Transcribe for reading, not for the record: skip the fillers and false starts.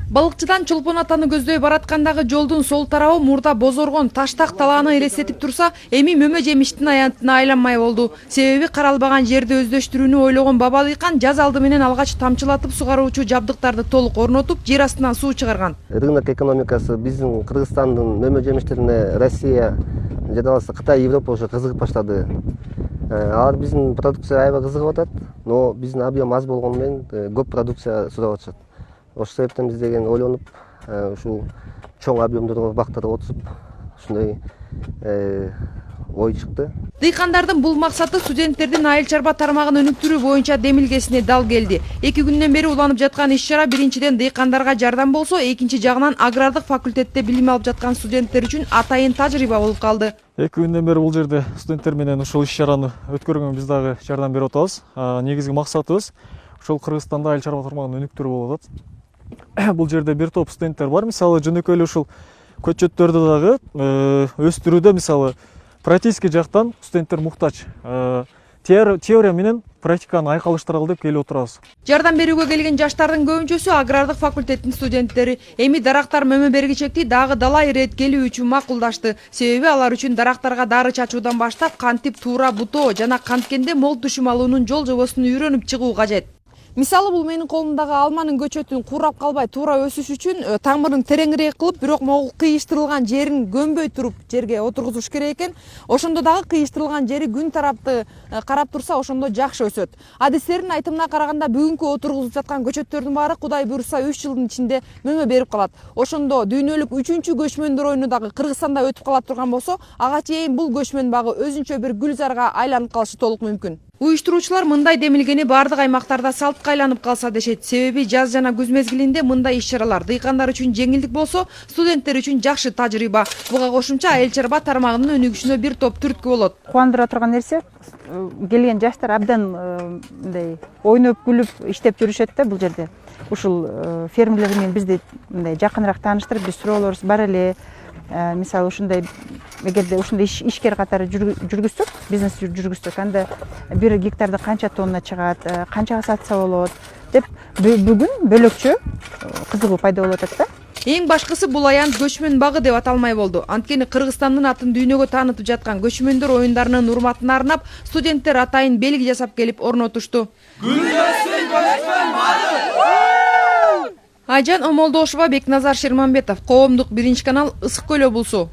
Балыкчыдан Чолпон атаны көздөй бараткандагы жолдун сол тарабы мурда бозоргон таштак талааны элестетип турса, эми мөмө жемиштин аянтына айланмай болду. Себеби каралбаган жерди өздөштүрүүнү ойлогон баба дыйкан жаз алды менен алгач тамчылатып сугаруучу жабдыктарды толук орнотуп, жер астынан суу чыгарган. Рынок экономикасы биздин Кыргызстандын мөмө жемиштерине Россия жада болбосо Кытай, Европа уже кызыгып баштады. Алар биздин продукция аябай кызыгып атат, но биздин объем аз болгону менен көп продукция сурап атышат. Ошол себептен биз деген ойлонуп, ушул чоң объемдорго бактырып отуруп, ушундай ой чыкты. Дыйкандардын бул максаты студенттердин айыл чарба тармагын өнүктүрүү боюнча демилгесине дал келди. 2 күндөн бери уланып жаткан иш-чара биринчиден дыйкандарга жардам болсо, экинчи жагынан агрардык факультетте билим алып жаткан студенттер үчүн атайын тажрыйба болуп калды. 2 күндөн бери бул жерде студенттер менен ушул иш-чараны өткөргөнгө биз дагы жардам берип атабыз. Негизги максатыбыз ушул Кыргызстанда айыл чарба тармагын өнүктүрүү болуп атат. Бул жерде бир топ студенттер бар. Мисалы, жөнөкөй эле ушул көчөттөрдү дагы өстүрүүдө, мисалы, практический жактан студенттер муктач. Теория менен практиканы айкалыштыралы деп келип отурабыз. Жардам берүүгө келген жаштардын көбүнчөсү агрардык факультеттин студенттери. Эми дарактар мөмө бергичекти дагы дала иреткелүү үчүн макулдашты. Себеби алар үчүн дарактарга дары чачуудан баштап кантип туура бутоо жана канткенде мол түшүм алуунун жол жобосун үйрөнүп чыгуу кажет. Мисалы, бул менин колумдагы алманын көчөтүн курап калбай туура өсүш үчүн тамырын тереңирээк кылып, бирок могул кыйыштырылган жерин көнбөй туруп жерге отургузуш керек экен. Ошондо дагы кыйыштырылган жери күн тарапты карап турса, ошондо жакшы өсөт. Адистердин айтымына караганда, бүгүнкү отургузуп жаткан көчөттөрдүн баары Кудай буйрса 3 жылдын ичинде мөмө берип калат. Ошондо дүйнөлүк 3-чү көчмөндөр оюну дагы Кыргызстанда өтүп кала турган болсо, ага чейин бул көчмөн багы өзүнчө бир гүлзарга айланып калышы толук мүмкүн. Уюштуруучулар мындай демилгени бардык аймактарда салтка айланып калса дешет. Себеби жаз жана күз мезгилинде мындай иш-чаралар дыйкандар үчүн жеңилдик болсо, студенттер үчүн жакшы тажрыйба. Буга кошумча айыл чарба тармагынын өнүгүшүнө бир топ түрткү болот. Кубандыра турган нерсе, келген жаштар абдан мындай ойноп күлүп иштеп жүрүшөт да бул жерде. Ушул фермерлер менен бизди мындай жакыныраак тааныштырып, биз суроолорубуз бар эле. Мисалы, ушундай эгерде ушундай ишкер катары жүргүзсөк, бизнес жүргүзсөк, анда 1 гектарда канча тонна чыгат, канчага сатса болот деп бүгүн бөлөкчө кызыгуу пайда болуп атат да. Эң башкысы бул аянт көчмөн багы деп аталмай болду. Анткени Кыргызстандын атын дүйнөгө таанытып жаткан көчмөндөр оюндарынын урматына арнап, студенттер атайын белги жасап келип орнотушту. Күндөсүн көчмөн багы! Айжан Омолдошова, Бекназар Шерманбетов, Коомдук 1 канал, Ысык Көл облусу.